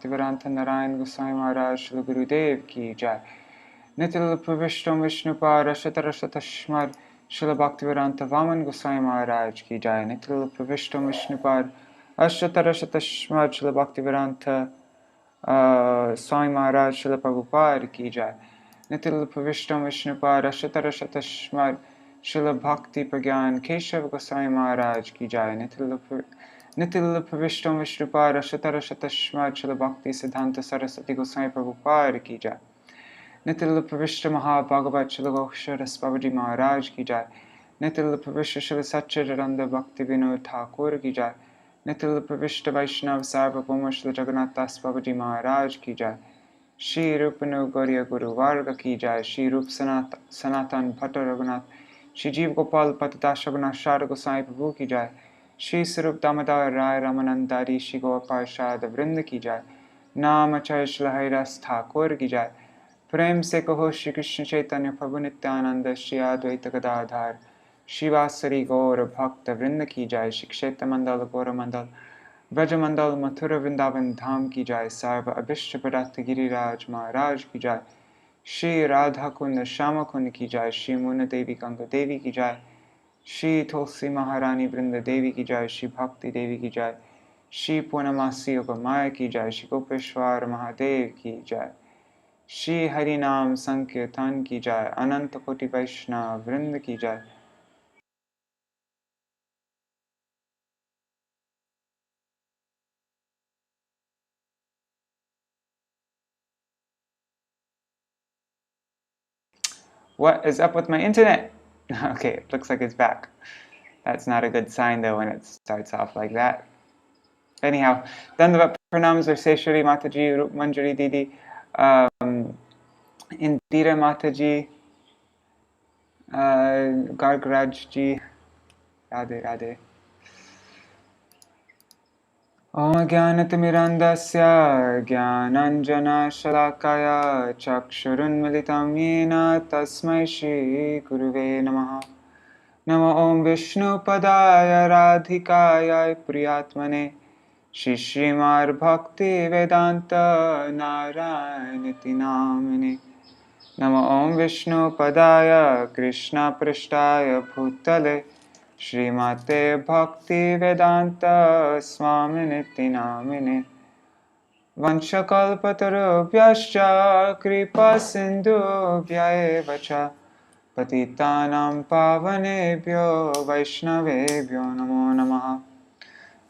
Bhaktivedanta Narayan Goswami Maharaj Shri Gurudev ki jai. Nitil Pravishtam Vishnupad Ashatarashatashmad Shri Bhaktivedanta Vaman Goswami Maharaj ki jai. Nitil Pravishtam Vishnupad Ashatarashatashmad Shri Bhaktivedanta Swami Maharaj Shri Prabhupada ki jai. Nitil Pravishtam Vishnupad Ashatarashatashmad Shri Bhakti Pragyan Keshav Goswami Maharaj ki jai. Nitil Pravishtam Vishnupad Ashatarashatashmad Shri Bhakti Siddhanta Saraswati Goswami Prabhupada ki jai. Nitil Pravishta Maha-Bhagavat Shri Gokshara Babaji Maharaj ki jai. Nitil Pravishta Shri Satchidananda Bhakti Vinod Thakur ki jai. Nitil Pravishta Vaishnav Sarvabhauma Shri Jagannath Das Babaji Maharaj ki jai. Shri Rupanu Gauriya Guru Varga ki jai. Shri Rup Sanatan Bhatta Raghunath Shri Jeev Gopal Patita Shaghunath Shara Goswami Prabhu ki jai. Shri Sarup Damodar Rai Ramanandari Shri Gopal Shada Vrinda ki jai. Nam Acharya Shri Haridas Thakur ki jai. प्रेम से कहो श्री कृष्ण चैतन्य प्रभु नित्यानंद श्री अद्वैत गदाधर शिवासरी गौर भक्त वृंद की जय। श्री क्षेत्र मंडल गौर मंडल ब्रज मंडल मथुरा वृंदावन धाम की जय। सर्व अभिष्ट प्रदत्त गिरिराज महाराज की जय। श्री राधा कुंड श्याम कुंड की जय। श्री मुन देवी गंगा देवी की जय। श्री तुलसी महारानी वृंद देवी की जय। श्री भक्ति देवी की जय। श्री पूर्णमासी योग माया की जय। श्री गोपेश्वर महादेव की जय। श्री हरि नाम संकीर्तन की जय। अनंत कोटि वैष्णव वृंद की जय। What is up with my internet? Okay, it looks like it's back. That's not a good sign though when it starts off like that. Anyhow, Dandavat Pranams or say Shri Mataji, Rup Manjari Didi, Indira Mataji, Gargraj ji, Radhe Radhe. Om Jnanatimirandasya Jnananjana Shalakaya Chakshurun Militam Yena Tasmai Shri Guruve Namaha. Namo Om Vishnu Padaya Radhikaya Priyatmane Shri Śrīmad-Bhāgavatam Vedanta Narayaniti Namine. Namo Om Vishnu Padaya Krishna Prishtaya Bhutale Śrīmate Bhakti Vedanta Swaminiti Namine. Vanchakalpatarubhyascha Kripa Sindhubhya eva cha Patitanam Pavanebhyo Vaishnavebhyo Namo Namaha.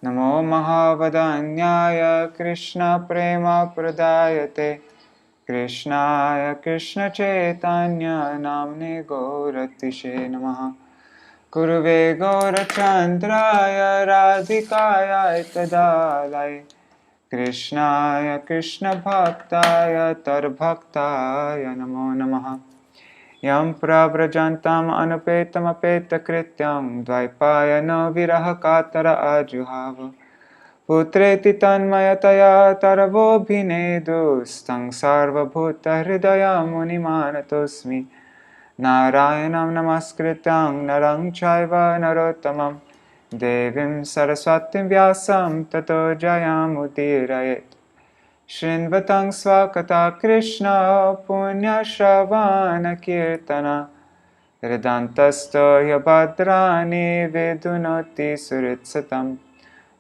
Namo Mahavadanyaya Krishna Prema Pradayate Krishnaya Krishna Chaitanya Namne Gauratishe Namaha. Guruve Gaurachandraya Radhikaya Tadalai Krishnaya Krishna Bhaktaya Tarbhaktaya Namo Namaha. Yam Prabrajantam Anupetam Apeta Krityam Dvaipayano Viraha Katara Ajuhava Putreti Tanmayataya Taravo Bhinedu Stang Sarva Bhuta Hridaya Munimanatosmi Narayanam Namaskrityam Narang Chaiva Narottamam Devim Saraswatim Vyasam Tato Jayamudirayet Shrinvatang Swakata Krishna Punya Shravana Kirtana Hridantasto Yabhadrani Vedunoti Suritsatam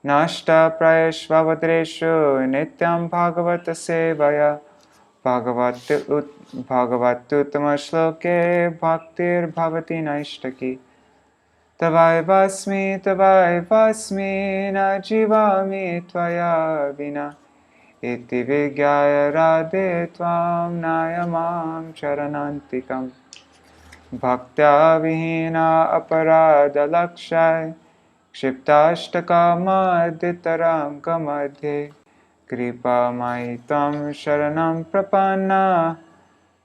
Nashta Prayashvavadreshu Nityam Bhagavata Sevaya Bhagavatuttama Shloke Bhaktir Bhavati Naishtaki Tavaivasmi Na Jivami Tvaya Vina Iti Vigyaya Radhe Tvam Nayamam Charanantikam Bhaktya Vihina Aparada Lakshai Kshiptashtaka Madhitaram Kamadhe Kripa Maitam Sharanam Prapanna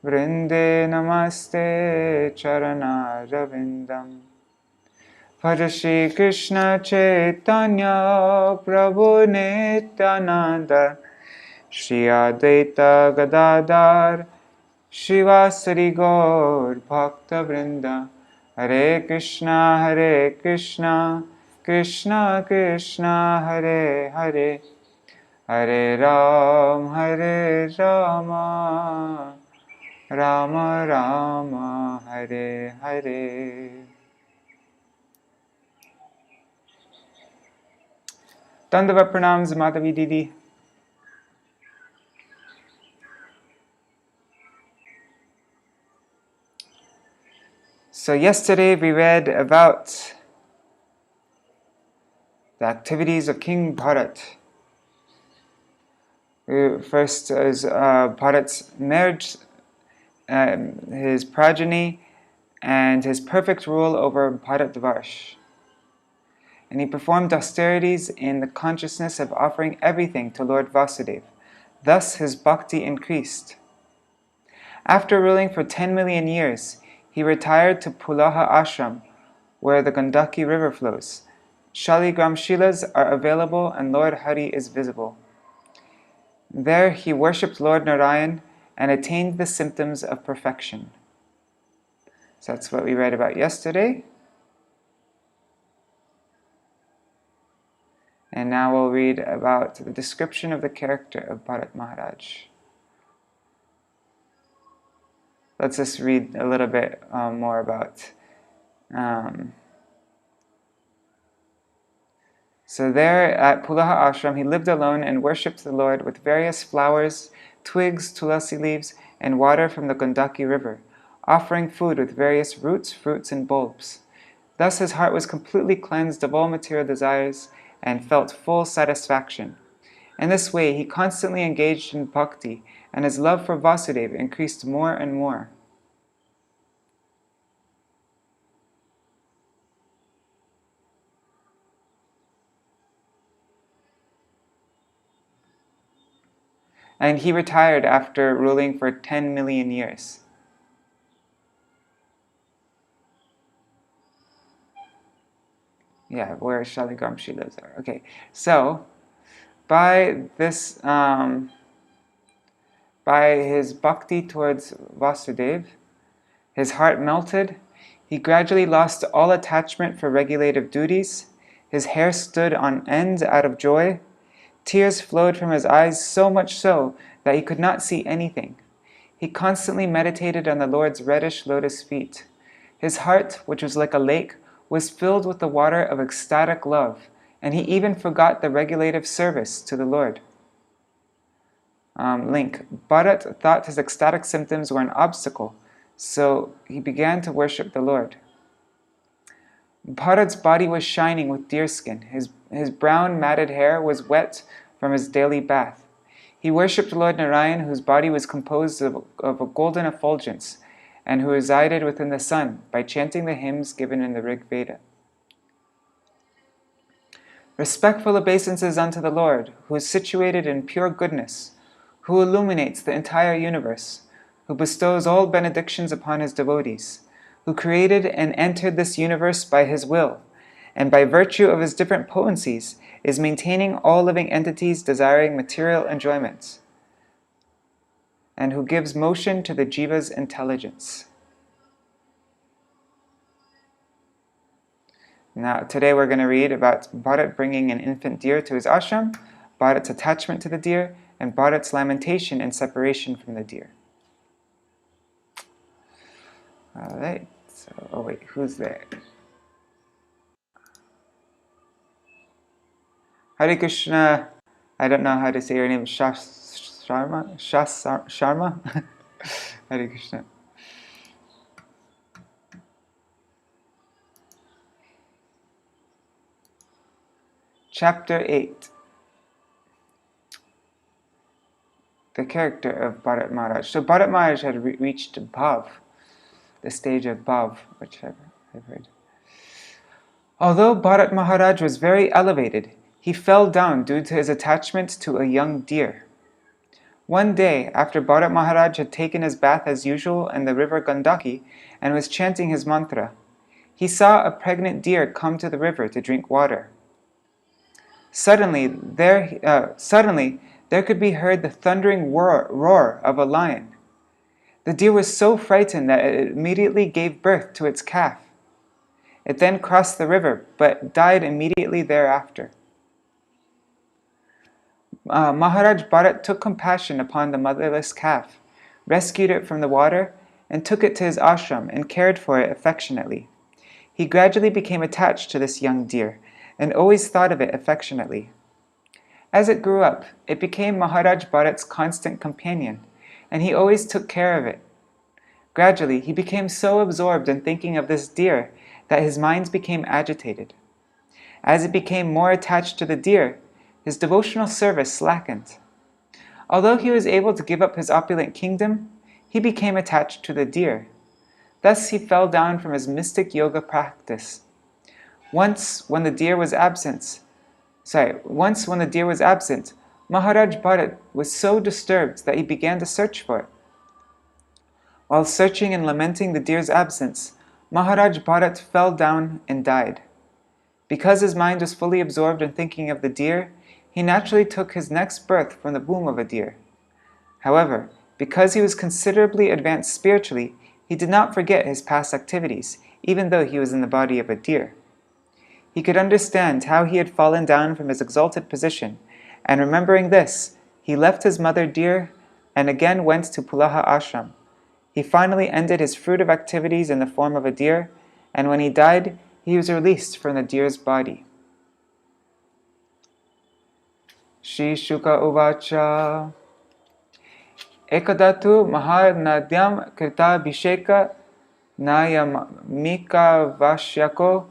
Vrinde Namaste Charana Ravindam. Bhaja Shri Krishna Chaitanya Prabhu Nityananda Shri Advaita Gadadhar Shivasari Gaur Bhakta Vrinda. Hare Krishna Krishna Krishna Hare Hare Hare Rama, Rama Rama, Hare Hare. Dandavat pranams, Madhavi Didi. So yesterday we read about the activities of King Bharat. First is Bharat's marriage, his progeny, and his perfect rule over Bharatvarsh. And he performed austerities in the consciousness of offering everything to Lord Vasudeva. Thus his bhakti increased. After ruling for 10 million years, he retired to Pulaha Ashram, where the Gandaki river flows. Shaligram Shilas are available and Lord Hari is visible. There he worshipped Lord Narayan and attained the symptoms of perfection. So that's what we read about yesterday. And now we'll read about the description of the character of Bharat Maharaj. Let's just read a little bit more about. So there at Pulaha Ashram, he lived alone and worshipped the Lord with various flowers, twigs, tulasi leaves, and water from the Gandaki river, offering food with various roots, fruits, and bulbs. Thus his heart was completely cleansed of all material desires and felt full satisfaction. In this way, he constantly engaged in bhakti, and his love for Vasudeva increased more and more. And he retired after ruling for 10 million years. Yeah, where Shaligram Shilas are. Okay, so by his bhakti towards Vasudeva, his heart melted. He gradually lost all attachment for regulative duties. His hair stood on end out of joy. Tears flowed from his eyes, so much so that he could not see anything. He constantly meditated on the Lord's reddish lotus feet. His heart, which was like a lake, was filled with the water of ecstatic love, and he even forgot the regulative service to the Lord. Link. Bharat thought his ecstatic symptoms were an obstacle, so he began to worship the Lord. Bharat's body was shining with deerskin. His brown matted hair was wet from his daily bath. He worshipped Lord Narayan, whose body was composed of a golden effulgence, and who resided within the sun by chanting the hymns given in the Rig Veda. Respectful obeisances unto the Lord, who is situated in pure goodness, who illuminates the entire universe, who bestows all benedictions upon his devotees, who created and entered this universe by his will, and by virtue of his different potencies is maintaining all living entities desiring material enjoyments, and who gives motion to the jiva's intelligence. Now, today we're going to read about Bharat bringing an infant deer to his ashram, Bharat's attachment to the deer, and Bharat's lamentation and separation from the deer. Alright, so, oh wait, who's there? Hare Krishna, I don't know how to say your name, Sharma? Sharma? Hare Krishna. Chapter 8. The character of Bharat Maharaj. So Bharat Maharaj had reached Bhav, the stage of Bhav, which I've heard. Although Bharat Maharaj was very elevated, he fell down due to his attachment to a young deer. One day, after Bharat Maharaj had taken his bath as usual in the river Gandaki and was chanting his mantra, he saw a pregnant deer come to the river to drink water. Suddenly, there could be heard the thundering roar of a lion. The deer was so frightened that it immediately gave birth to its calf. It then crossed the river, but died immediately thereafter. Maharaj Bharat took compassion upon the motherless calf, rescued it from the water, and took it to his ashram and cared for it affectionately. He gradually became attached to this young deer and always thought of it affectionately. As it grew up, it became Maharaj Bharat's constant companion, and he always took care of it. Gradually, he became so absorbed in thinking of this deer that his mind became agitated. As he became more attached to the deer, his devotional service slackened. Although he was able to give up his opulent kingdom, he became attached to the deer. Thus he fell down from his mystic yoga practice. Once when the deer was absent, Maharaj Bharat was so disturbed that he began to search for it. While searching and lamenting the deer's absence, Maharaj Bharat fell down and died. Because his mind was fully absorbed in thinking of the deer, he naturally took his next birth from the womb of a deer. However, because he was considerably advanced spiritually, he did not forget his past activities, even though he was in the body of a deer. He could understand how he had fallen down from his exalted position, and remembering this, he left his mother deer and again went to Pulaha ashram. He finally ended his fruitive activities in the form of a deer, and when he died, he was released from the deer's body. Shri Shuka Uvacha Ekadatu Mahanadyam Kritabhisheka Nayamika Vashyako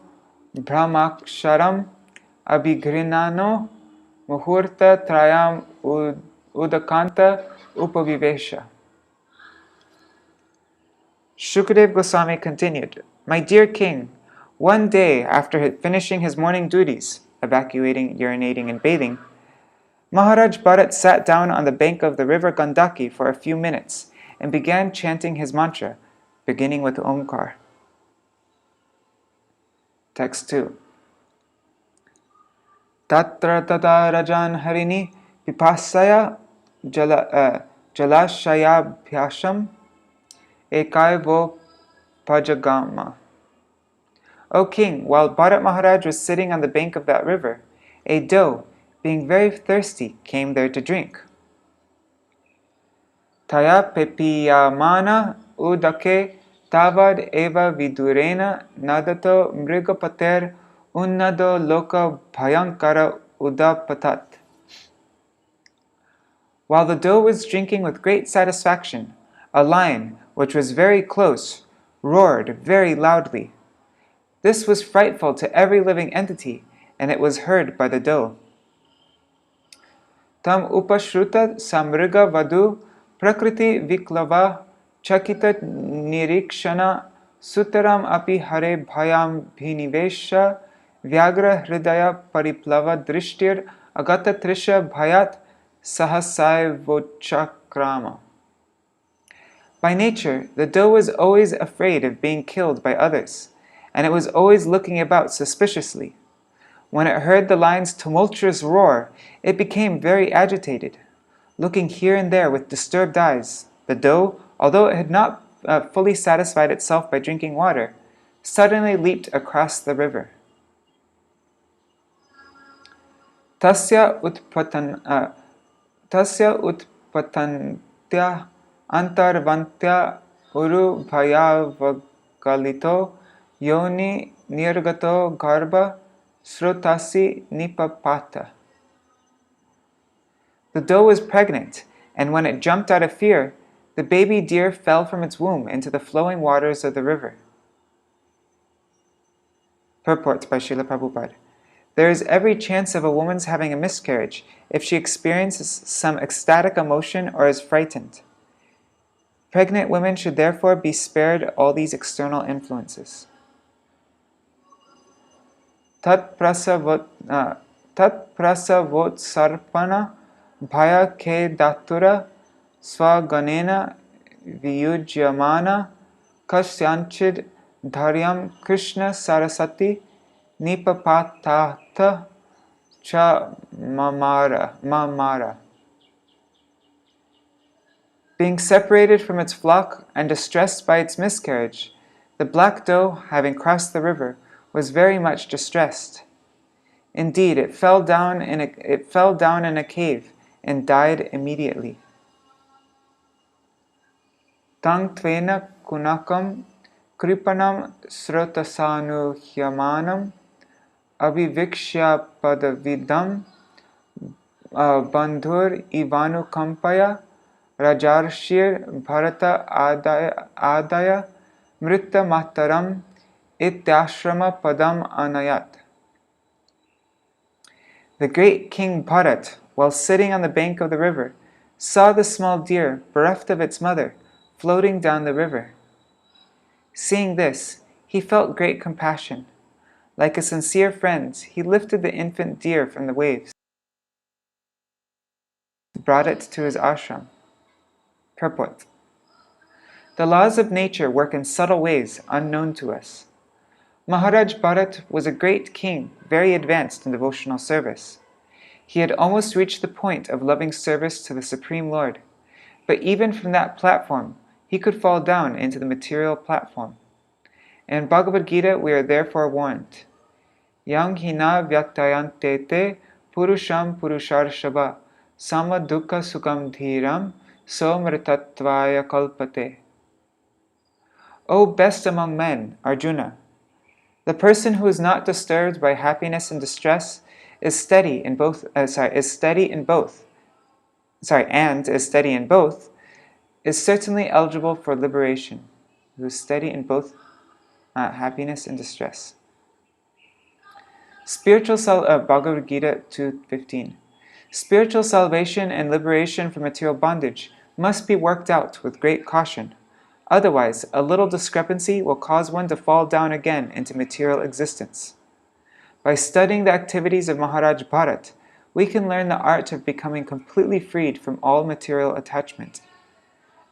Brahmaksharam Abhigrinano Muhurta Trayam Udakanta Upavivesha. Shukadev Goswami continued, "My dear king, one day after finishing his morning duties, evacuating, urinating, and bathing, Maharaj Bharat sat down on the bank of the river Gandaki for a few minutes and began chanting his mantra, beginning with Omkar." Text 2. Tatra tata rajan harini pipasaya jalashayabhyasham ekaivo pajagama. O king, while Bharat Maharaj was sitting on the bank of that river, a doe, being very thirsty, came there to drink. Taya pepiyamana udake tavad eva vidurena nadato mrigapater unnado loka bhayankara udapatat. While the doe was drinking with great satisfaction, a lion, which was very close, roared very loudly. This was frightful to every living entity, and it was heard by the doe. Tam upashruta samriga vadu prakriti viklava chakita nirikshana sutaram api hare bhayam bhinivesha vyagra hridaya pariplava drishtir agata trisha bhayat sahasai vochakrama. By nature, the doe was always afraid of being killed by others, and it was always looking about suspiciously. When it heard the lion's tumultuous roar, it became very agitated. Looking here and there with disturbed eyes, the doe, although it had not fully satisfied itself by drinking water, suddenly leaped across the river. Tasya utpatantya antarvantya uru bhayavagalito yoni nirgato garbha srotasi nipapata. The doe was pregnant, and when it jumped out of fear, the baby deer fell from its womb into the flowing waters of the river. Purport by Srila Prabhupada. There is every chance of a woman's having a miscarriage if she experiences some ecstatic emotion or is frightened. Pregnant women should therefore be spared all these external influences. Tat prasavot sarpana bhaya ke datura swaganena viyujyamana kasyanchid dharyam Krishna sarasati nipapatata cha mamara. Being separated from its flock and distressed by its miscarriage, the black doe, having crossed the river, was very much distressed. Indeed, it fell down in a cave and died immediately. Tang tvena kunakam kripanam srotasanuhyamanam abhivikshya padavidam bandhur ivanukampaya rajarshir bharata adaya mritta mataram ityashrama padam anayat. The great King Bharata, while sitting on the bank of the river, saw the small deer, bereft of its mother, floating down the river. Seeing this, he felt great compassion. Like a sincere friend, he lifted the infant deer from the waves, brought it to his ashram. Purport. The laws of nature work in subtle ways unknown to us. Maharaj Bharat was a great king, very advanced in devotional service. He had almost reached the point of loving service to the Supreme Lord, but even from that platform, he could fall down into the material platform. In Bhagavad Gita, we are therefore warned, Yang hina vyatayante te purusham purusharshava sama dukkha sukam dhiram somritatvaya kalpate. O best among men, Arjuna, the person who is not disturbed by happiness and distress is steady in both, is steady in both, is certainly eligible for liberation, who is steady in both happiness and distress. Bhagavad Gita 2:15. Spiritual salvation and liberation from material bondage must be worked out with great caution. Otherwise, a little discrepancy will cause one to fall down again into material existence. By studying the activities of Maharaj Bharat, we can learn the art of becoming completely freed from all material attachment.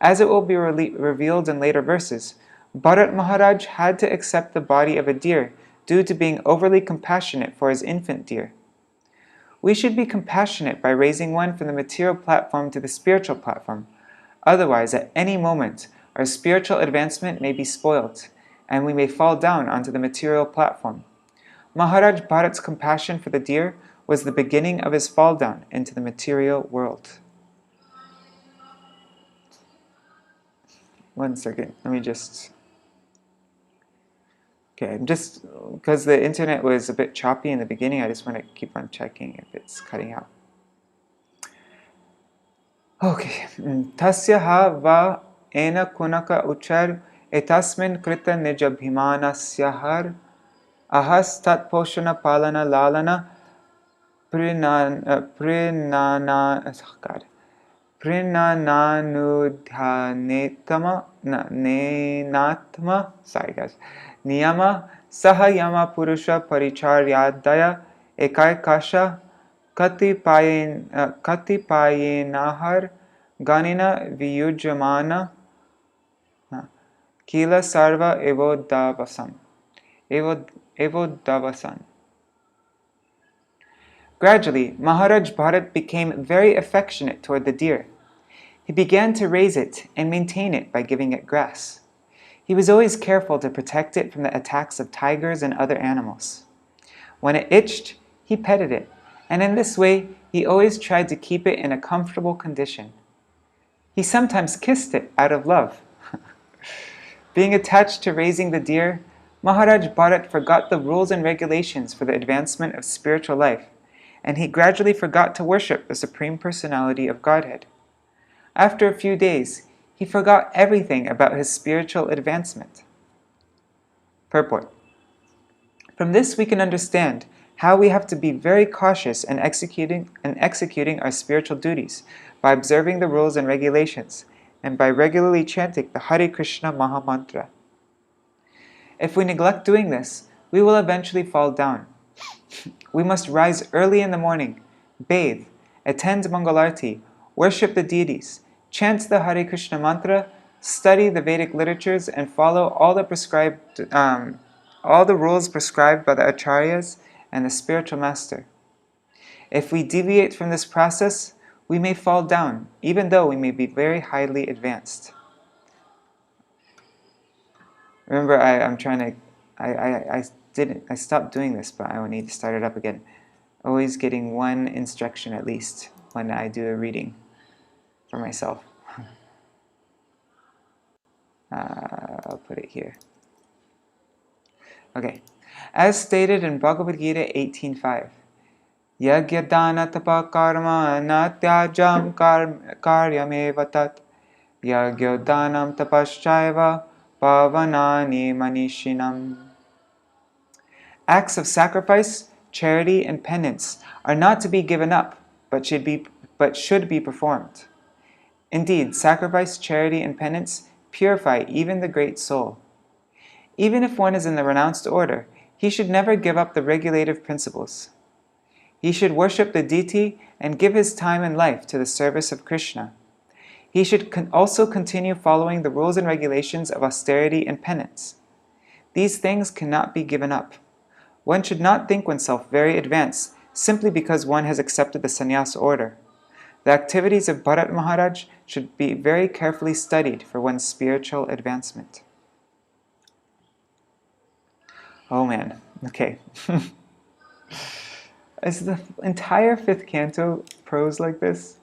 As it will be revealed in later verses, Bharat Maharaj had to accept the body of a deer due to being overly compassionate for his infant deer. We should be compassionate by raising one from the material platform to the spiritual platform. Otherwise, at any moment, our spiritual advancement may be spoilt, and we may fall down onto the material platform. Maharaj Bharat's compassion for the deer was the beginning of his fall down into the material world. One second, let me just... Okay, because the internet was a bit choppy in the beginning, I just want to keep on checking if it's cutting out. Okay. Tasya ha va ena kunaka uchar etasmin krita nijabhimanasyahar ahas tat poshana palana lalana prinananudhanetama sorry guys, niyama sahayama purusha paricharyadaya ekaikasha katipayenahar ganina viyujamana kila sarva evodavasan. Gradually, Maharaj Bharat became very affectionate toward the deer. He began to raise it and maintain it by giving it grass. He was always careful to protect it from the attacks of tigers and other animals. When it itched, he petted it, and in this way, he always tried to keep it in a comfortable condition. He sometimes kissed it out of love. Being attached to raising the deer, Maharaj Bharat forgot the rules and regulations for the advancement of spiritual life, and he gradually forgot to worship the Supreme Personality of Godhead. After a few days, he forgot everything about his spiritual advancement. Purport. From this we can understand how we have to be very cautious in executing our spiritual duties by observing the rules and regulations and by regularly chanting the Hare Krishna Maha Mantra. If we neglect doing this, we will eventually fall down. We must rise early in the morning, bathe, attend Mangalarti, worship the deities, chant the Hare Krishna mantra, study the Vedic literatures, and follow all the rules prescribed by the acharyas and the spiritual master. If we deviate from this process, we may fall down, even though we may be very highly advanced. Remember, I stopped doing this, but I will need to start it up again. Always getting one instruction at least. when I do a reading for myself. I'll put it here. Okay. As stated in Bhagavad Gita 18.5, Yagyadana tapa karma natyajam karyameva tat yagyodhanam tapaschaiva pavanani manishinam. Acts of sacrifice, charity, and penance are not to be given up, but should be performed. Indeed, sacrifice, charity, and penance purify even the great soul. Even if one is in the renounced order, he should never give up the regulative principles. He should worship the deity and give his time and life to the service of Krishna. He should also continue following the rules and regulations of austerity and penance. These things cannot be given up. One should not think oneself very advanced simply because one has accepted the sannyas order. The activities of Bharata Maharaj should be very carefully studied for one's spiritual advancement. Oh man, okay. Is the entire 5th canto prose like this?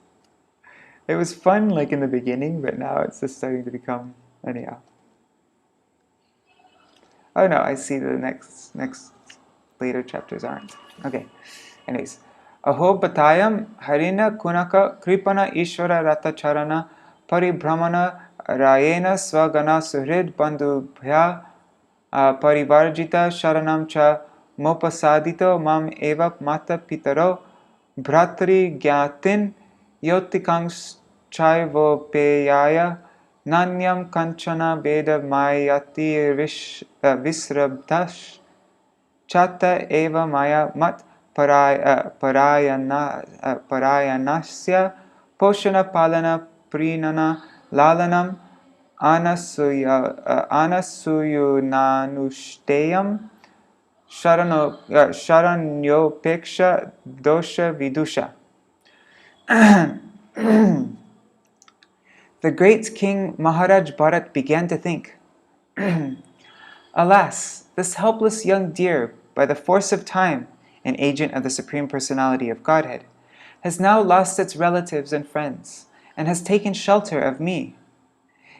It was fun like in the beginning, but now it's just starting to become anyhow. Oh no, I see the next later chapters aren't. Okay. Anyways. Aho batayam harina kunaka kripana ishvara rata charana paribhramana rayena swagana suhrid bandhubhya parivarjita sharanam cha mopasadito mam eva mata pitaro bhratri gyatin yotikang chaivopeyaya nanyam kanchana beda mayati visrabdash chata eva maya mat parayanasya poshana palana prinana lalanam anasuyunanushteyam sharanyopeksha dosha vidusha. The great King Maharaj Bharat began to think, alas, this helpless young deer, by the force of time, an agent of the Supreme Personality of Godhead, has now lost its relatives and friends, and has taken shelter of me.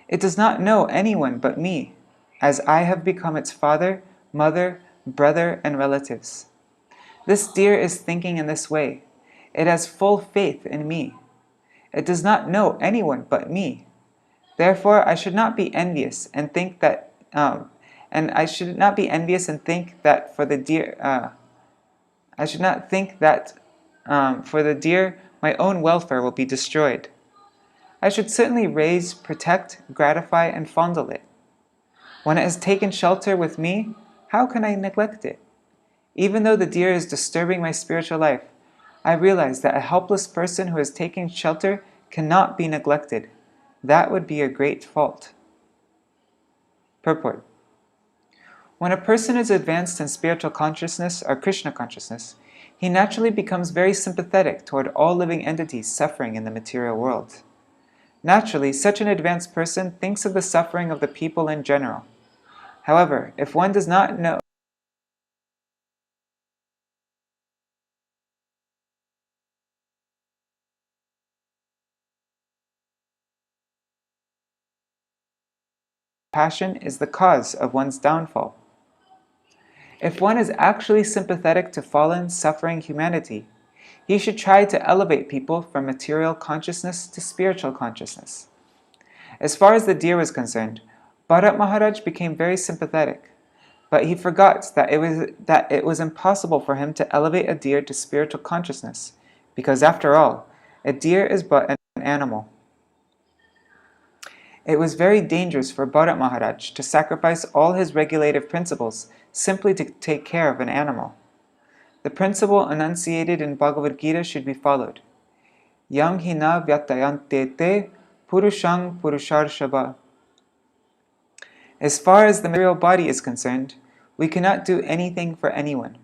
It does not know anyone but me, as I have become its father, mother, brother, and relatives. This deer is thinking in this way. It has full faith in me. It does not know anyone but me. Therefore, I should not be envious and think that for the deer my own welfare will be destroyed. I should certainly raise, protect, gratify, and fondle it. When it has taken shelter with me, how can I neglect it? Even though the deer is disturbing my spiritual life, I realize that a helpless person who is taking shelter cannot be neglected. That would be a great fault. Purport. When a person is advanced in spiritual consciousness or Krishna consciousness, he naturally becomes very sympathetic toward all living entities suffering in the material world. Naturally, such an advanced person thinks of the suffering of the people in general. However, if one does not know passion is the cause of one's downfall. If one is actually sympathetic to fallen, suffering humanity, he should try to elevate people from material consciousness to spiritual consciousness. As far as the deer was concerned, Bharat Maharaj became very sympathetic, but he forgot that it was impossible for him to elevate a deer to spiritual consciousness, because after all, a deer is but an animal. It was very dangerous for Bharat Maharaj to sacrifice all his regulative principles simply to take care of an animal. The principle enunciated in Bhagavad Gita should be followed. Yang hina vyatayante te purushang purusharshava. As far as the material body is concerned, we cannot do anything for anyone.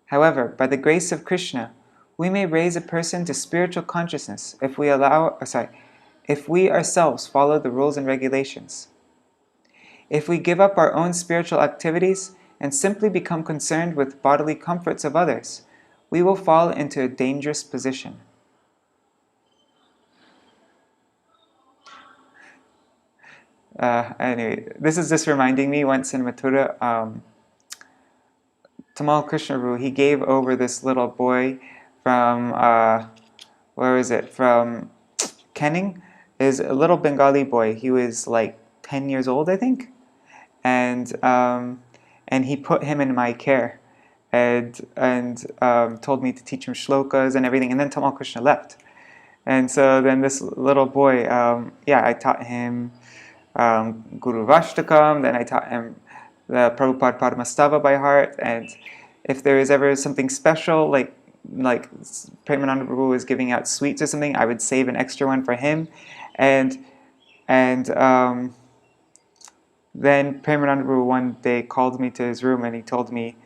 However, by the grace of Krishna, we may raise a person to spiritual consciousness if we ourselves follow the rules and regulations. If we give up our own spiritual activities and simply become concerned with bodily comforts of others, we will fall into a dangerous position. Anyway, this is just reminding me, once in Mathura, Tamal Krishna Prabhu, he gave over this little boy from, where is it, from Kenning, is a little Bengali boy. He was like 10 years old, I think, and he put him in my care, and told me to teach him shlokas and everything, and then Tamal Krishna left. And so then this little boy, I taught him Guru Vashtakam, then I taught him the Prabhupada Padmastava by heart, and if there is ever something special, like Premananda Prabhu was giving out sweets or something, I would save an extra one for him, and then Premananda Prabhu one day called me to his room and he told me,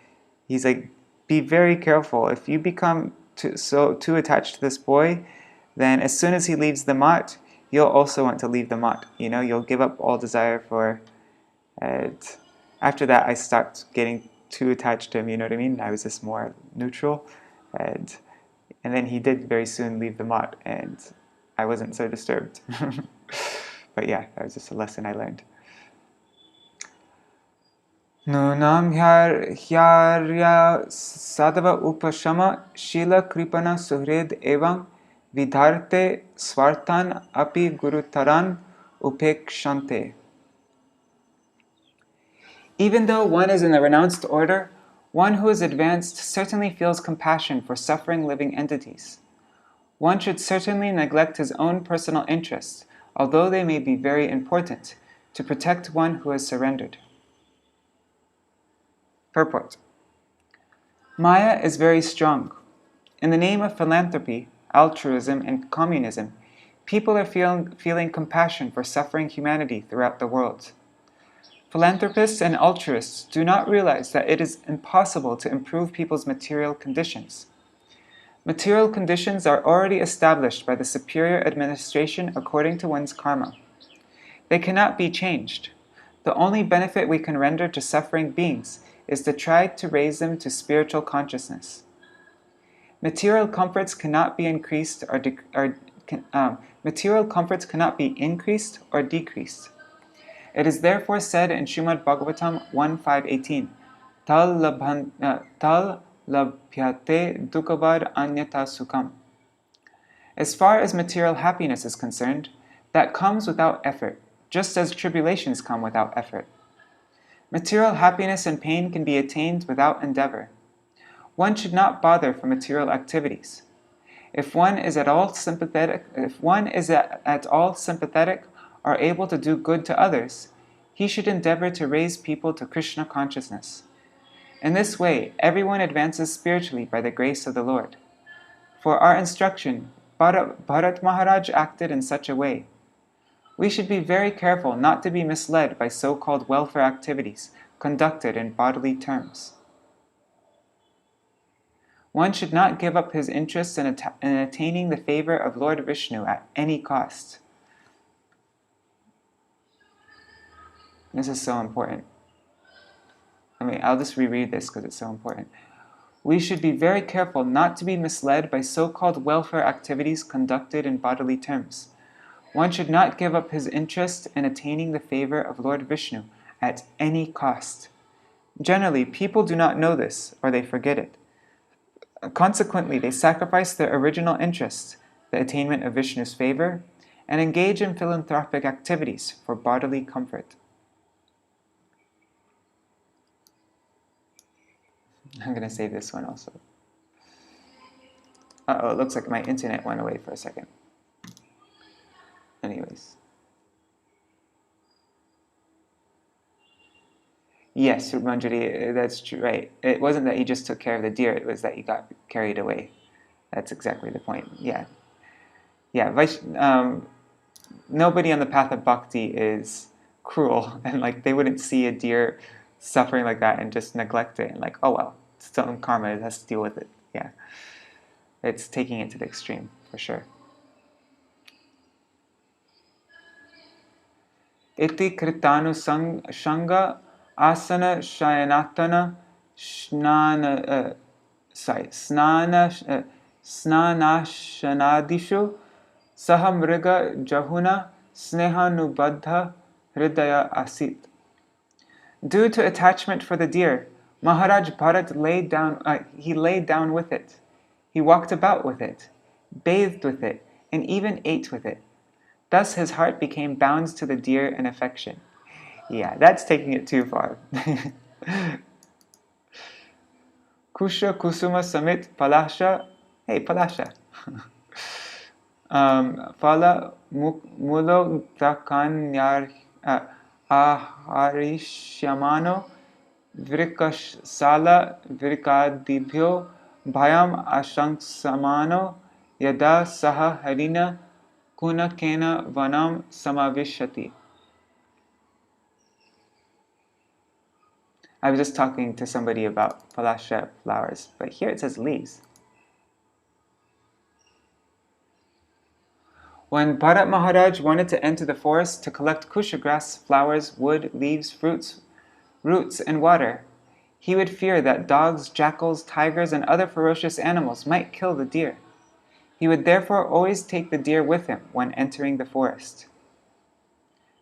he's like, be very careful. If you become too attached to this boy, then as soon as he leaves the mat, you'll also want to leave the mat. You'll give up all desire for. And after that, I stopped getting too attached to him. You know what I mean? I was just more neutral, and then he did very soon leave the mat, and I wasn't so disturbed. But yeah, that was just a lesson I learned. Nunam hyarya sadava upashama shila kripana suhrid evam vidharte swartan api gurutaran upekshante. Even though one is in the renounced order, one who is advanced certainly feels compassion for suffering living entities. One should certainly neglect his own personal interests, although they may be very important, to protect one who has surrendered. Purport. Maya is very strong. In the name of philanthropy, altruism, and communism, people are feeling compassion for suffering humanity throughout the world. Philanthropists and altruists do not realize that it is impossible to improve people's material conditions. Material conditions are already established by the superior administration according to one's karma. They cannot be changed. The only benefit we can render to suffering beings is to try to raise them to spiritual consciousness. Material comforts cannot be increased or decreased. It is therefore said in Śrīmad-Bhāgavatam 1.5.18, Tal labhyate dukavad anyata sukham. As far as material happiness is concerned, that comes without effort, just as tribulations come without effort. Material happiness and pain can be attained without endeavor. One should not bother for material activities. If one is at all sympathetic or able to do good to others, he should endeavor to raise people to Krishna consciousness. In this way, everyone advances spiritually by the grace of the Lord. For our instruction, Bharat Maharaj acted in such a way. We should be very careful not to be misled by so-called welfare activities conducted in bodily terms. One should not give up his interest in attaining the favor of Lord Vishnu at any cost. This is so important. I'll just reread this because it's so important. We should be very careful not to be misled by so-called welfare activities conducted in bodily terms. One should not give up his interest in attaining the favor of Lord Vishnu at any cost. Generally, people do not know this, or they forget it. Consequently, they sacrifice their original interest, the attainment of Vishnu's favor, and engage in philanthropic activities for bodily comfort. I'm going to save this one also. Uh-oh, it looks like my internet went away for a second. Anyways. Yes, Manjari, that's true, right. It wasn't that he just took care of the deer, it was that he got carried away. That's exactly the point, yeah. Yeah, nobody on the path of bhakti is cruel, and they wouldn't see a deer suffering like that and just neglect it, and oh well, it's still in karma, it has to deal with it, yeah. It's taking it to the extreme, for sure. Iti kritanu shanga asana shayanatana snanashanadishu sahamriga jahuna snehanubadha hridaya asit. Due to attachment for the deer, Maharaj Bharat laid down with it. He walked about with it, bathed with it, and even ate with it. Thus his heart became bound to the deer in affection. Yeah, that's taking it too far. Kusha Kusuma Samit Palasha. Hey, Palasha. Fala Mulo Takanyar Aharishyamano Vrikash Sala Vrikadibhyo Bhayam Ashanksamano Yada Saha Harina Kunakena Vanam Samavishati. I was just talking to somebody about palasha flowers, but here it says leaves. When Bharat Maharaj wanted to enter the forest to collect kusha grass, flowers, wood, leaves, fruits, roots, and water, he would fear that dogs, jackals, tigers, and other ferocious animals might kill the deer. He would therefore always take the deer with him when entering the forest.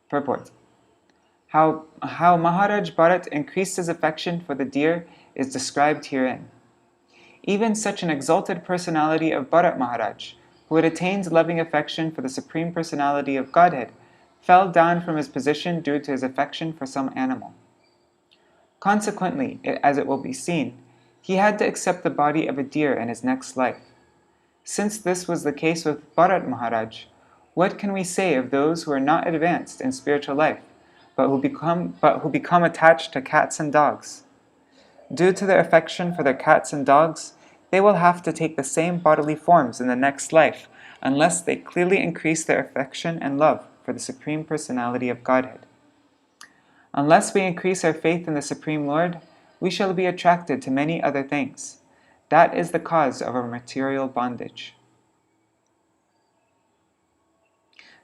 Purport. How Maharaj Bharat increased his affection for the deer is described herein. Even such an exalted personality of Bharat Maharaj, who had attained loving affection for the Supreme Personality of Godhead, fell down from his position due to his affection for some animal. Consequently, as it will be seen, he had to accept the body of a deer in his next life. Since this was the case with Bharat Maharaj, what can we say of those who are not advanced in spiritual life, but who become attached to cats and dogs? Due to their affection for their cats and dogs, they will have to take the same bodily forms in the next life, unless they clearly increase their affection and love for the Supreme Personality of Godhead. Unless we increase our faith in the Supreme Lord, we shall be attracted to many other things. That is the cause of our material bondage.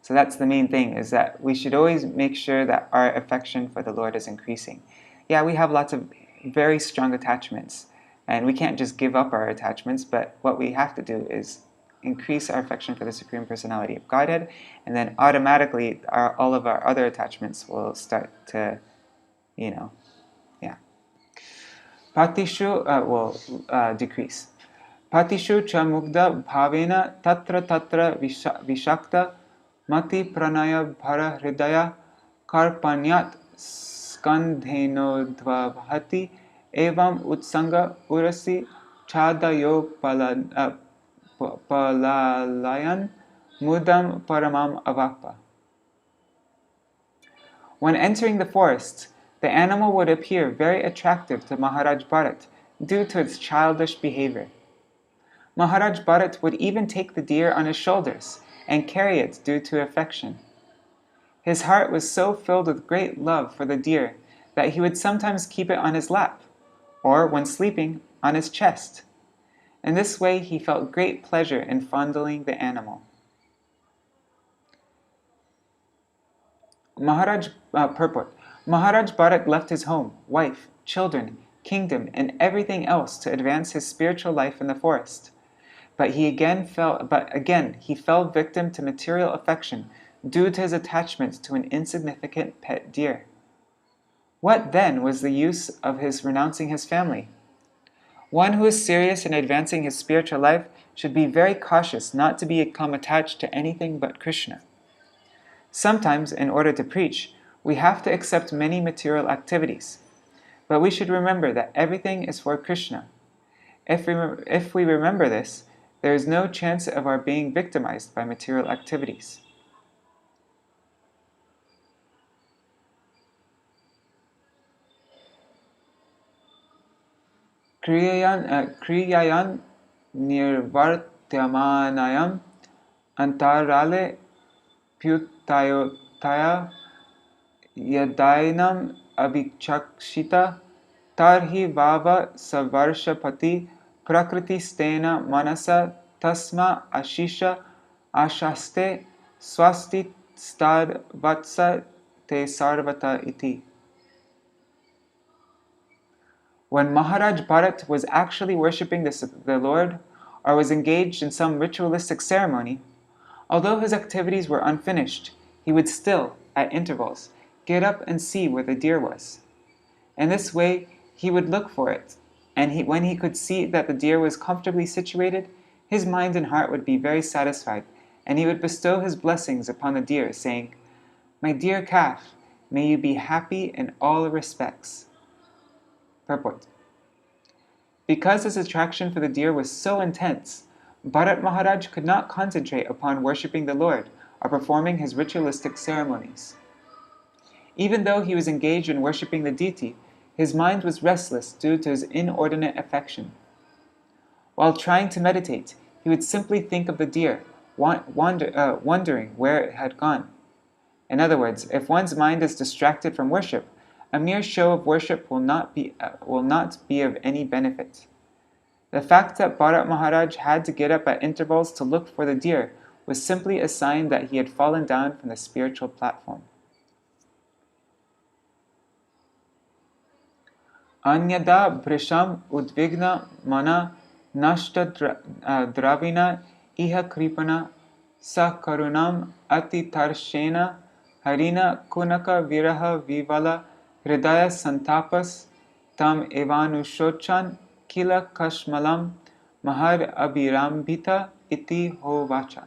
So that's the main thing, is that we should always make sure that our affection for the Lord is increasing. Yeah, we have lots of very strong attachments, and we can't just give up our attachments, but what we have to do is increase our affection for the Supreme Personality of Godhead, and then automatically all of our other attachments will start to, Patishu will decrease. Patishu cha mugda bhavena tatra vishakta mati pranaya bhara hridaya karpanyat skandhenodvabhati evam utsanga urasi chadayo palalayan mudam paramam avakpa. When entering the forest, the animal would appear very attractive to Maharaj Bharat due to its childish behavior. Maharaj Bharat would even take the deer on his shoulders and carry it due to affection. His heart was so filled with great love for the deer that he would sometimes keep it on his lap, or, when sleeping, on his chest. In this way, he felt great pleasure in fondling the animal. Purport. Maharaj Bharat left his home, wife, children, kingdom, and everything else to advance his spiritual life in the forest. But again he fell victim to material affection due to his attachment to an insignificant pet deer. What then was the use of his renouncing his family? One who is serious in advancing his spiritual life should be very cautious not to become attached to anything but Krishna. Sometimes, in order to preach, we have to accept many material activities, but we should remember that everything is for Krishna. If we remember this, there is no chance of our being victimized by material activities. Kriyayan nirvartyamanayam antarale pyutayotaya yadainam abhichakshita tarhi vava savarshapati prakriti stena manasa tasma ashisha ashaste swasti stad vatsa te sarvata iti. When Maharaj Bharat was actually worshipping the Lord, or was engaged in some ritualistic ceremony, although his activities were unfinished, he would still, at intervals, get up and see where the deer was. In this way, he would look for it, and when he could see that the deer was comfortably situated, his mind and heart would be very satisfied, and he would bestow his blessings upon the deer, saying, "My dear calf, may you be happy in all respects." Purport. Because his attraction for the deer was so intense, Bharat Maharaj could not concentrate upon worshipping the Lord or performing his ritualistic ceremonies. Even though he was engaged in worshipping the deity, his mind was restless due to his inordinate affection. While trying to meditate, he would simply think of the deer, wondering where it had gone. In other words, if one's mind is distracted from worship, a mere show of worship will not be of any benefit. The fact that Bharat Maharaj had to get up at intervals to look for the deer was simply a sign that he had fallen down from the spiritual platform. Anyada brisham udvigna mana nashta dravina iha kripana sa karunam ati tarshena harina kunaka viraha vivala hridaya santapas tam evanushochan kila kashmalam mahar abhirambhita iti hovacha.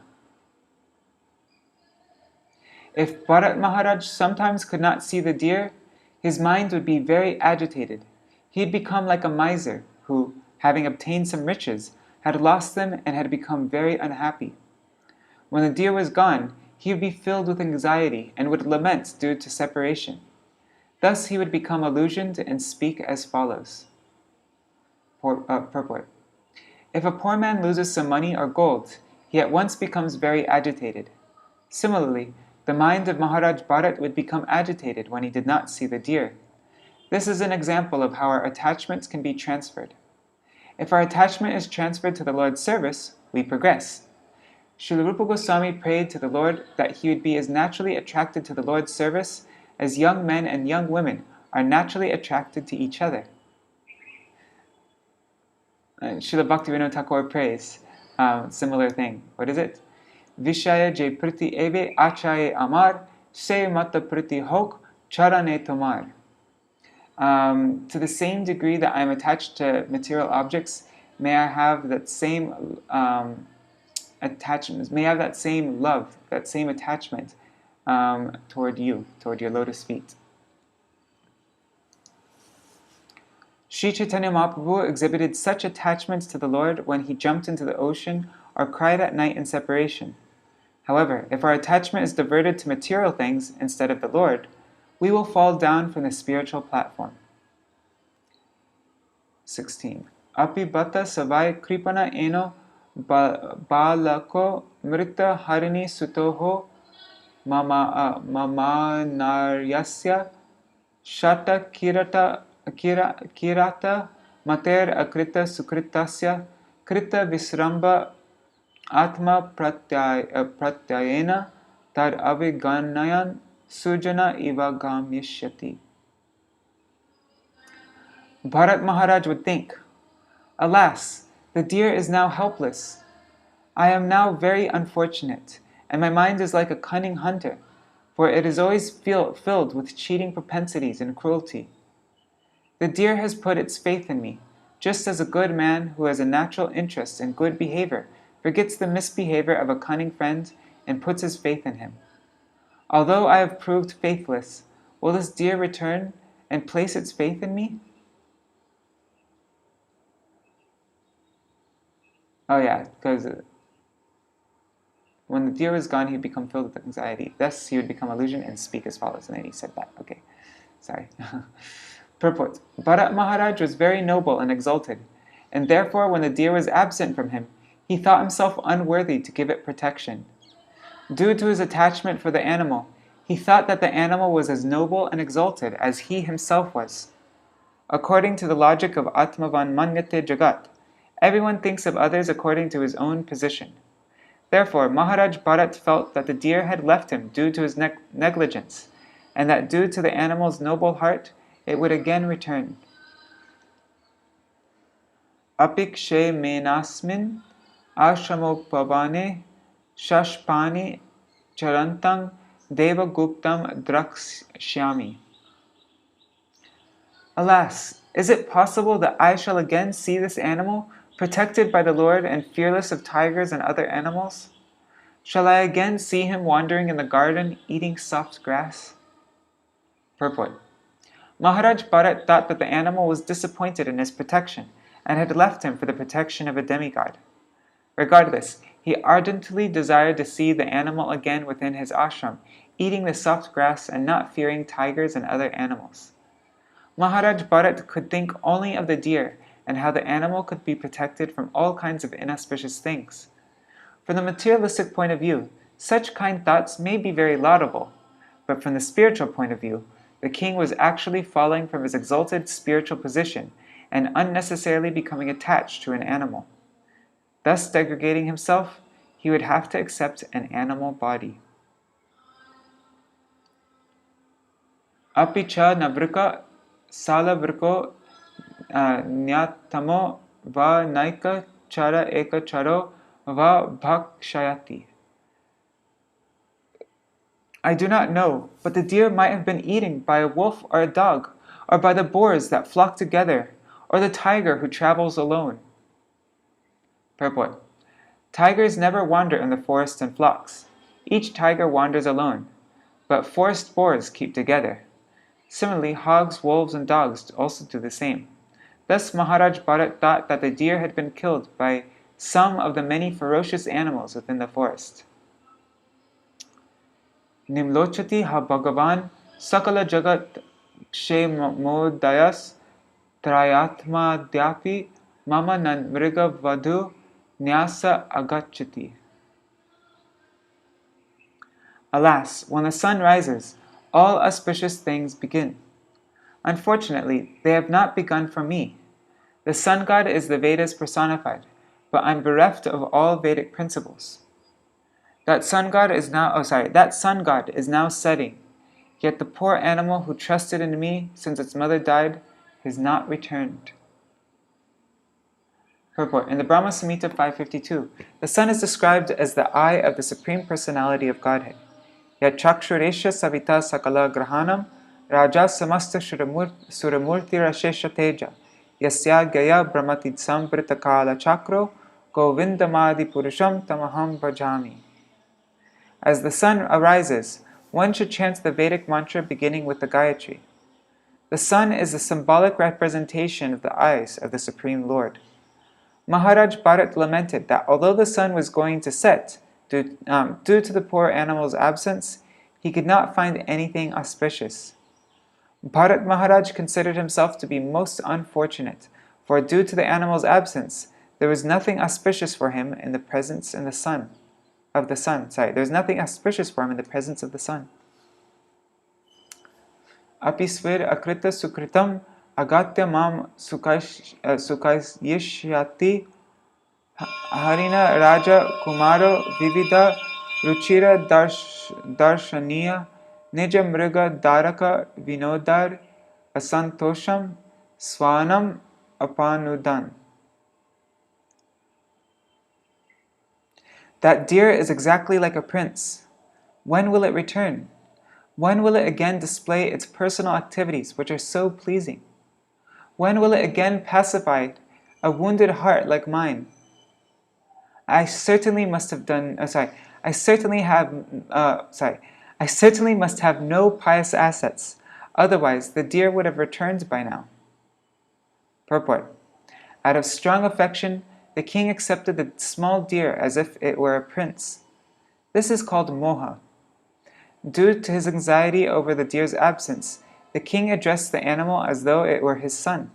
If Bharat Maharaj sometimes could not see the deer, his mind would be very agitated. He had become like a miser who, having obtained some riches, had lost them and had become very unhappy. When the deer was gone, he would be filled with anxiety and would lament due to separation. Thus he would become illusioned and speak as follows. Purport. If a poor man loses some money or gold, he at once becomes very agitated. Similarly, the mind of Maharaj Bharat would become agitated when he did not see the deer. This is an example of how our attachments can be transferred. If our attachment is transferred to the Lord's service, we progress. Srila Rupa Goswami prayed to the Lord that he would be as naturally attracted to the Lord's service as young men and young women are naturally attracted to each other. Srila Bhaktivinoda Thakur prays similar thing. What is it? Vishaya je priti eve achaye amar, se mata priti hok charane tomar. To the same degree that I am attached to material objects, may I have that same attachment, may I have that same love, that same attachment toward you, toward your lotus feet. Sri Chaitanya Mahaprabhu exhibited such attachments to the Lord when he jumped into the ocean or cried at night in separation. However, if our attachment is diverted to material things instead of the Lord, we will fall down from the spiritual platform. 16. Api bata savai kripana eno balako mrita harini sutoho mamanaryasya shata kirata mater akrita sukritasya krita visramba atma pratyayena tad aviganayan sujana iva gamyashyati. Bharat Maharaj would think, "Alas, the deer is now helpless. I am now very unfortunate, and my mind is like a cunning hunter, for it is always filled with cheating propensities and cruelty. The deer has put its faith in me, just as a good man who has a natural interest in good behavior forgets the misbehavior of a cunning friend and puts his faith in him. Although I have proved faithless, will this deer return and place its faith in me?" Oh yeah, because when the deer was gone, he'd become filled with anxiety. Thus, he would become illusioned and speak as follows. And then he said that. Okay, sorry. Purport. Bharat Maharaj was very noble and exalted, and therefore when the deer was absent from him, he thought himself unworthy to give it protection. Due to his attachment for the animal, he thought that the animal was as noble and exalted as he himself was. According to the logic of Atmavan Manyate Jagat, everyone thinks of others according to his own position. Therefore, Maharaj Bharat felt that the deer had left him due to his negligence, and that due to the animal's noble heart, it would again return. Apikshe menasmin āśramo pavane shashpani charantang deva guptam drakshyami. Alas, is it possible that I shall again see this animal, protected by the Lord and fearless of tigers and other animals? Shall I again see him wandering in the garden, eating soft grass? Purport. Maharaj Bharat thought that the animal was disappointed in his protection and had left him for the protection of a demigod. Regardless, he ardently desired to see the animal again within his ashram, eating the soft grass and not fearing tigers and other animals. Maharaj Bharat could think only of the deer and how the animal could be protected from all kinds of inauspicious things. From the materialistic point of view, such kind thoughts may be very laudable, but from the spiritual point of view, the king was actually falling from his exalted spiritual position and unnecessarily becoming attached to an animal. Thus degrading himself, he would have to accept an animal body. Apicha navrika salavriko nyatamo va naika chara eka charo va bhakshayati. I do not know, but the deer might have been eaten by a wolf or a dog, or by the boars that flock together, or the tiger who travels alone. Purport. Tigers never wander in the forest in flocks. Each tiger wanders alone, but forest boars keep together. Similarly, hogs, wolves, and dogs also do the same. Thus Maharaj Bharat thought that the deer had been killed by some of the many ferocious animals within the forest. Nimlochati ha Bhagavan sakala jagat kshe-modayas trayatma dhyapi mama nan mriga vadhu nyasa agachati. Alas, when the sun rises, all auspicious things begin. Unfortunately, they have not begun for me. The sun god is the Vedas personified, but I'm bereft of all Vedic principles. That sun god is now setting, yet the poor animal who trusted in me since its mother died has not returned. Purport. In the Brahma Samhita 552, the sun is described as the eye of the Supreme Personality of Godhead. Yat chakshuresha savita sakala grahanam raja samasta suramurti rashesha teja yasya gaya brahmati samprita kala chakro govindamadi purusham tamaham bhajami. As the sun arises, one should chant the Vedic mantra beginning with the Gayatri. The sun is a symbolic representation of the eyes of the Supreme Lord. Maharaj Bharat lamented that although the sun was going to set, due to the poor animal's absence, he could not find anything auspicious. Bharat Maharaj considered himself to be most unfortunate, for due to the animal's absence, there was nothing auspicious for him in the presence of the sun. There was nothing auspicious for him in the presence of the sun. Apisvir akrita sukritam agatya mam sukasyishyati harina raja kumaro vivida ruchira darshaniya nija mriga daraka vinodar asantosham swanam apanudan. That deer is exactly like a prince. When will it return? When will it again display its personal activities which are so pleasing? When will it again pacify a wounded heart like mine? I certainly must have no pious assets, otherwise the deer would have returned by now. Purport. Out of strong affection, the king accepted the small deer as if it were a prince. This is called moha. Due to his anxiety over the deer's absence, the king addressed the animal as though it were his son.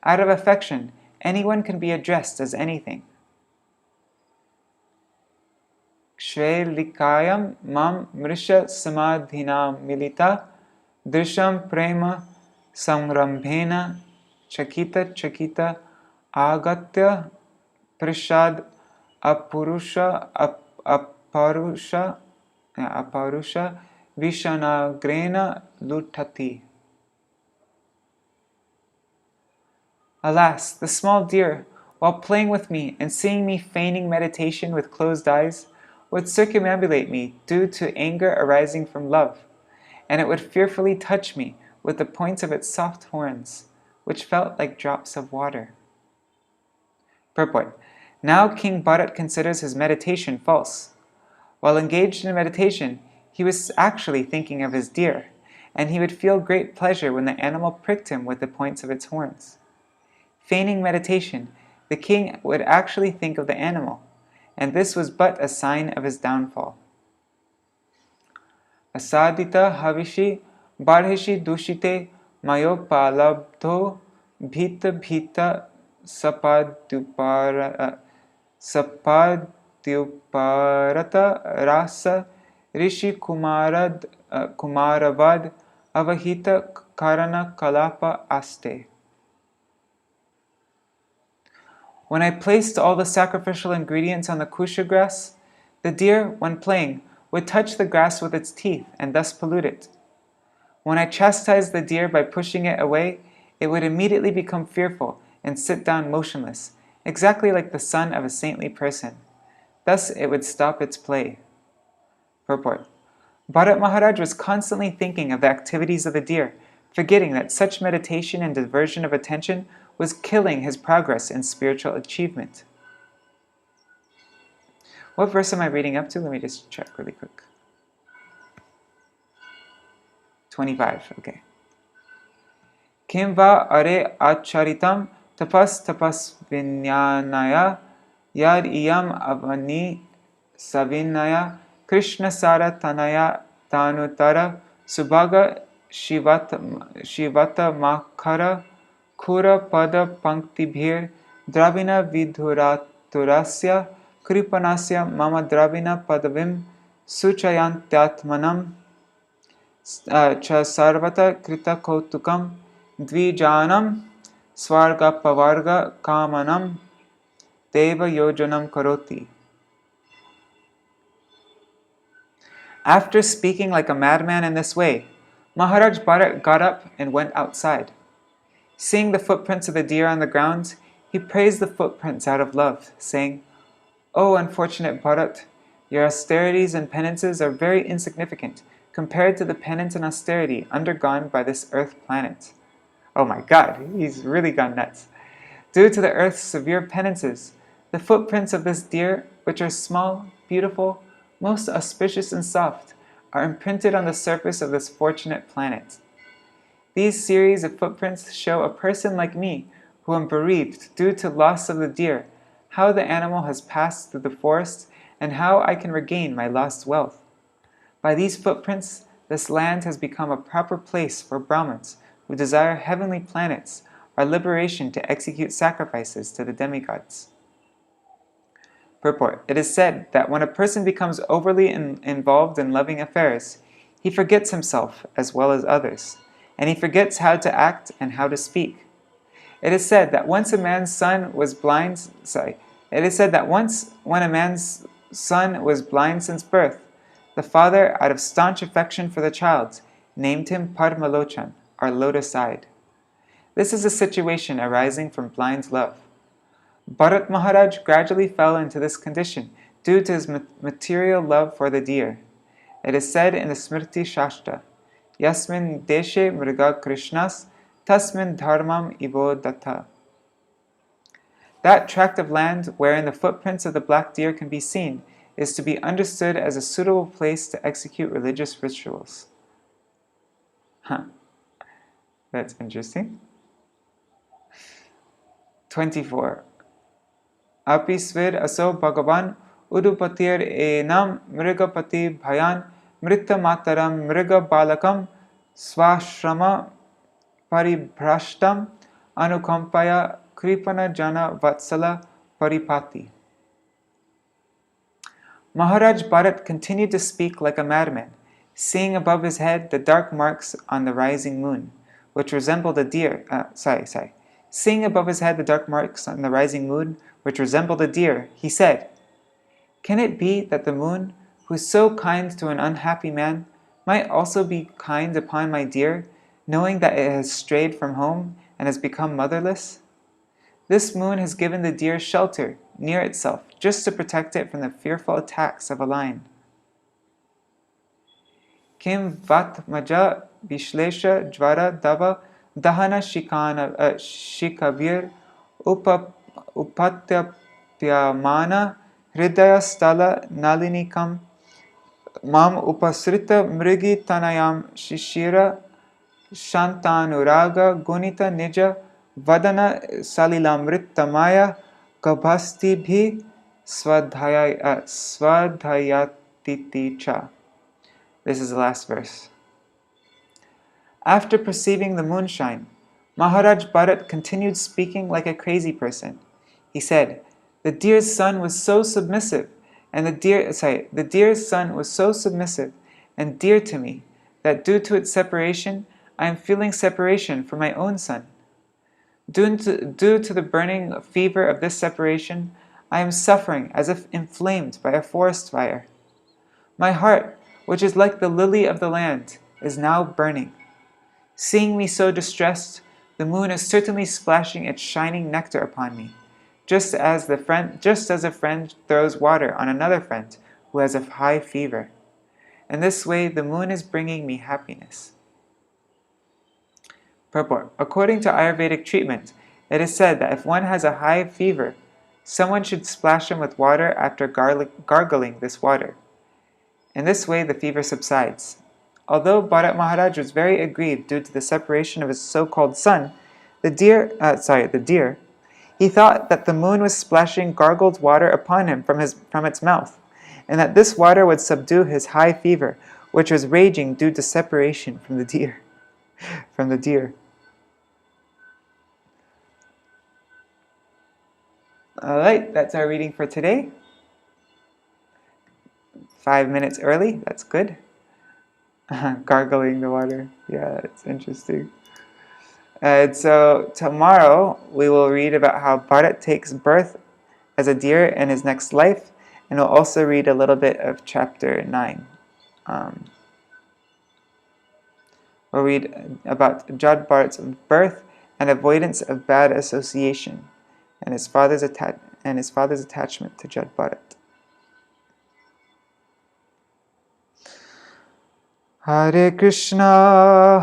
Out of affection, anyone can be addressed as anything. Kshvelikayam mam mrisha samadhina milita drisham prema samrambhena chakita agatya prashad aparusha vishanagrena lutati. Alas, the small deer, while playing with me and seeing me feigning meditation with closed eyes, would circumambulate me due to anger arising from love, and it would fearfully touch me with the points of its soft horns, which felt like drops of water. Purport. Now King Bharat considers his meditation false. While engaged in meditation, he was actually thinking of his deer, and he would feel great pleasure when the animal pricked him with the points of its horns. Feigning meditation, the king would actually think of the animal, and this was but a sign of his downfall. Asadita havishi barhishi dushite mayopalabdho bhita bhita sapadyuparata rasa rishi kumaravad avahita karana kalapa aste. When I placed all the sacrificial ingredients on the kusha grass, the deer, when playing, would touch the grass with its teeth and thus pollute it. When I chastised the deer by pushing it away, it would immediately become fearful and sit down motionless, exactly like the son of a saintly person. Thus it would stop its play. Purport. Bharat Maharaj was constantly thinking of the activities of the deer, forgetting that such meditation and diversion of attention was killing his progress in spiritual achievement. What verse am I reading up to? Let me just check really quick. 25, okay. Kim va are acharitam tapas vinyanaya yad iyam avani savinaya krishna sara tanaya tanutara subhaga shivata makara kura pada panktibhir dravina vidhuraturasya kripanasya mama dravina padavim suchayantyatmanam cha sarvata krita kautukam dvijanam swarga pavarga kamanam deva yojanam karoti. After speaking like a madman in this way, Maharaj Bharat got up and went outside. Seeing the footprints of the deer on the ground, he praised the footprints out of love, saying, "O unfortunate Bharat, your austerities and penances are very insignificant compared to the penance and austerity undergone by this earth planet." Oh my God, he's really gone nuts. Due to the earth's severe penances, the footprints of this deer, which are small, beautiful, most auspicious and soft, are imprinted on the surface of this fortunate planet. These series of footprints show a person like me, who am bereaved due to loss of the deer, how the animal has passed through the forest and how I can regain my lost wealth. By these footprints, this land has become a proper place for Brahmins who desire heavenly planets or liberation to execute sacrifices to the demigods. Purport. It is said that when a person becomes overly involved in loving affairs, he forgets himself as well as others, and he forgets how to act and how to speak. It is said that once when a man's son was blind since birth, the father, out of staunch affection for the child, named him Padmalochan, or lotus-eyed. This is a situation arising from blind love. Bharat Maharaj gradually fell into this condition due to his material love for the deer. It is said in the Smriti Shastra, Yasmin deshe mriga krishnas tasmin dharmam ivo datta. That tract of land wherein the footprints of the black deer can be seen is to be understood as a suitable place to execute religious rituals. That's interesting. 24. Api svir aso bhagavan udupatir enam mrigapati bhayan mritta mataram mriga balakam swashrama paribhrashtam anukampaya kripana jana vatsala paripati. Maharaj Bharat continued to speak like a madman, seeing above his head the dark marks on the rising moon, which resembled a deer. Seeing above his head the dark marks on the rising moon, which resembled a deer, he said, "Can it be that the moon, who is so kind to an unhappy man, might also be kind upon my deer, knowing that it has strayed from home and has become motherless?" This moon has given the deer shelter near itself, just to protect it from the fearful attacks of a lion. Kim vat maja vishlesha jvara dava dahana shikavir upatyapyamana hridaya stala nalinikam mam upasrita mrigi tanayam shishira shantanuraga gunita nija vadana salilamritamaya gabhasti bhi swadhyayatiti cha. This is the last verse. After perceiving the moonshine, Maharaj Bharat continued speaking like a crazy person. He said, the deer's son was so submissive, and the deer's son was so submissive and dear to me that due to its separation, I am feeling separation from my own son. Due to the burning fever of this separation, I am suffering as if inflamed by a forest fire. My heart, which is like the lily of the land, is now burning. Seeing me so distressed, the moon is certainly splashing its shining nectar upon me, just as a friend throws water on another friend who has a high fever. In this way, the moon is bringing me happiness. Purport. According to Ayurvedic treatment, it is said that if one has a high fever, someone should splash him with water after gargling this water. In this way, the fever subsides. Although Bharat Maharaj was very aggrieved due to the separation of his so-called son, the deer, he thought that the moon was splashing gargled water upon him from its mouth, and that this water would subdue his high fever, which was raging due to separation from the deer. Alright, that's our reading for today. 5 minutes early, that's good. Gargling the water, yeah, that's interesting. And so tomorrow we will read about how Bharat takes birth as a deer in his next life, and we'll also read a little bit of chapter 9. We'll read about Jad Bharat's birth and avoidance of bad association, and his father's attachment to Jad Bharat. Hare Krishna,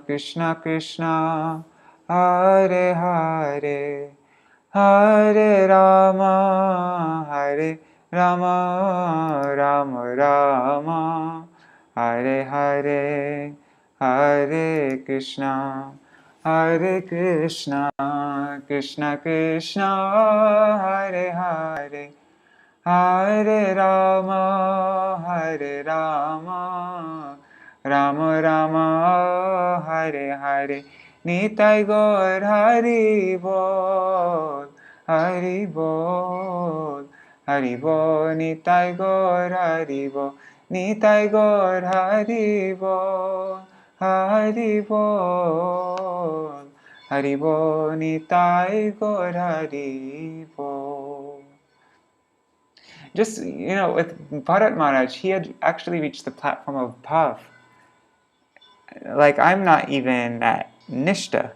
Krishna Krishna, Hare Hare, Hare Rama, Rama Rama, Hare Hare, Hare Krishna, Krishna Krishna, Hare Hare, Hare Rama, Rama Rama, Hare Hare. Nitai Gaur Hari Bol, Hari Bol, Hari Bol. Nitai Gaur Hari Bol, Nitai Gaur Hari Bol, Hari Bol, Hari Bol. Nitai Gaur Hari Bol. Just, with Bharat Maharaj, he had actually reached the platform of Bhav. Like, I'm not even at Nishta,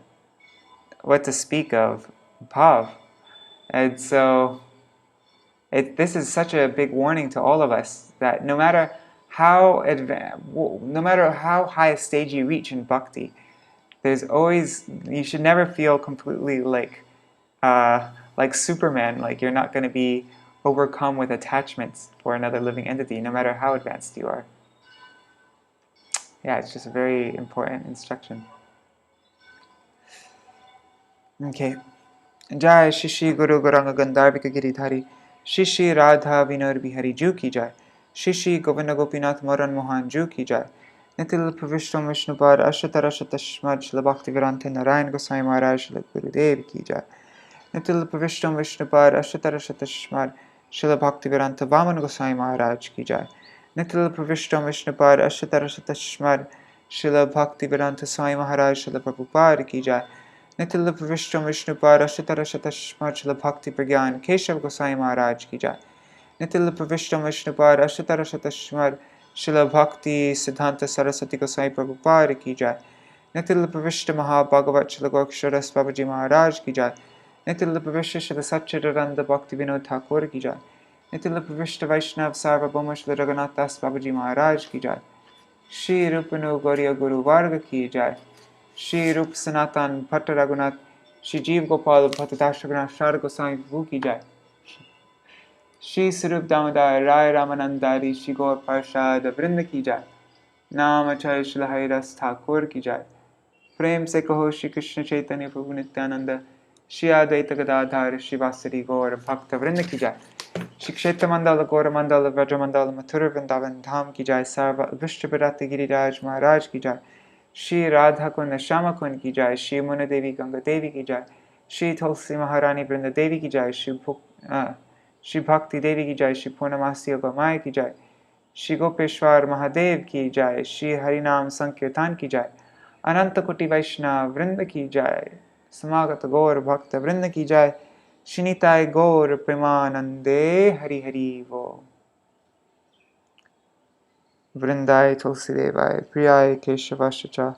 what to speak of Bhav. And so, this is such a big warning to all of us, that no matter how high a stage you reach in Bhakti, you should never feel completely like Superman, like you're not going to be overcome with attachments for another living entity, no matter how advanced you are. Yeah, it's just a very important instruction. Okay. Jai Shishi Guru Gauranga Gandharvika Giridhari, Shishi Radha Vinod Bihari Ju Ki Jai, Shishi Govinda Gopinath Moran Mohan Ju Ki Jai, Nitil Pravishtam Vishnupad Ashatarashatashmad Shila Bhaktivedanta Narayan Gosai Maharaj Shila Gurudev Ki Jai, Nitil Pravishtam Vishnupad Ashatarashatashmad Shila Bhaktivedanta Vaman Gosai Maharaj Ki Jai, Nitil Pravishtam Vishnupad Ashatarashatashmad Shila Bhaktivedanta Sai Maharaj Shila Prabhupada Ki Jai, Nitil Pravishtam Vishnupad Ashatarashatashmad Shila Bhakti Pragyan Keshav Gosai Maharaj Ki Jai, Nitil Pravishtam Vishnupad Ashatarashatashmad Shila Bhakti Siddhanta Saraswati Gosai Prabhupada Ki Jai, Nitilapavishta Mahabhagavat Srila Goksharas Babaji Maharaj ki jai. Nitilapavishta Srila Satchidananda Bhakti Vinod Thakur ki jai. Nitilapavishta Vaishnav Sarvabhauma Srila Raghunath Das Babaji Maharaj ki jai. Shri Rupanu Gauriya Guru Varga ki jai. Shri Rup Sanatan Bhatta Raghunath Shri Jeev Gopal Bhattadash Raghunath Shar Goswami Prabhu ki jai. Shri Sarup Damodar Rai Ramanandari Shri Gaur Parshad Vrinda ki jai. Nam Acharya Srila Haridas Thakur ki jai. प्रेम से कहो श्री कृष्ण चैतन्य प्रभु नित्यानंद श्री अद्वैत गदाधर श्री वासुदेव गौर भक्त वृंद की जय. श्री क्षेत्र मंडल गौर मंडल व्रज मंडल मथुर वृंदावन धाम की जय. सर्व विष्णु विराट गिरिराज महाराज की जय. श्री राधा कुंड श्याम कुंड की जय. श्री मुन देवी गंगा देवी की जय. श्री तुलसी महारानी वृंद देवी की जय. श्री भक्ति देवी की जय. श्री पूर्णमासी गौमाय की जय. श्री गोपेश्वर महादेव की जय. श्री हरिनाम संकीर्तन की जय. अनंत कोटि वैष्णव वृंद की जय. समागत गौर भक्त वृंद की जय. श्रीनिताय गौर प्रेमानंदे हरि हरि वो. वृंदाय तुलसी देवाय प्रियाय केशवाय च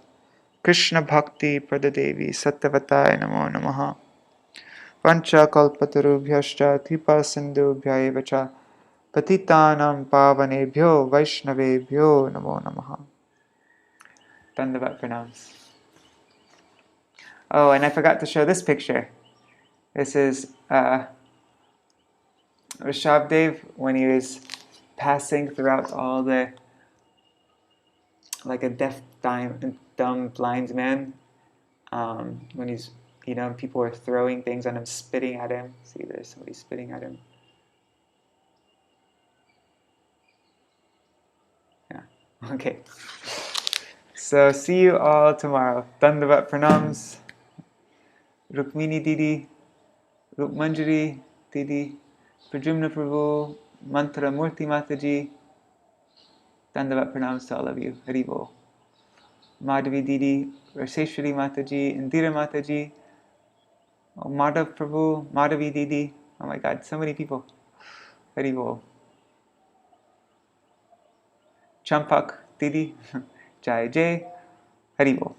कृष्ण भक्ति प्रददेवी सत्यवताय नमो नमः. पंचकल्पतरुभ्यश्च कृपा सिन्धुभ्य एव च पतितानां पावनेभ्यो वैष्णवेभ्यो नमो नमः. Dandavat pranams. Oh, and I forgot to show this picture. This is Rishabdev when he was passing throughout all the, like a deaf, dumb, blind man. When he's, people are throwing things on him, spitting at him. See, there's somebody spitting at him. Yeah, okay. So see you all tomorrow. Dandavat pranams. Rukmini Didi, Rukmanjari Didi, Prajumna Prabhu, Mantra Murti Mataji. Dandavat pranams to all of you. Haribo. Madhavi Didi, Raseshwari Mataji, Indira Mataji, Madhav Prabhu, Madhavi Didi. Oh my God, so many people. Haribo. Champak Didi, Jai Jai, Haribo.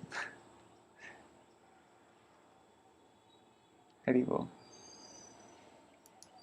Haribo.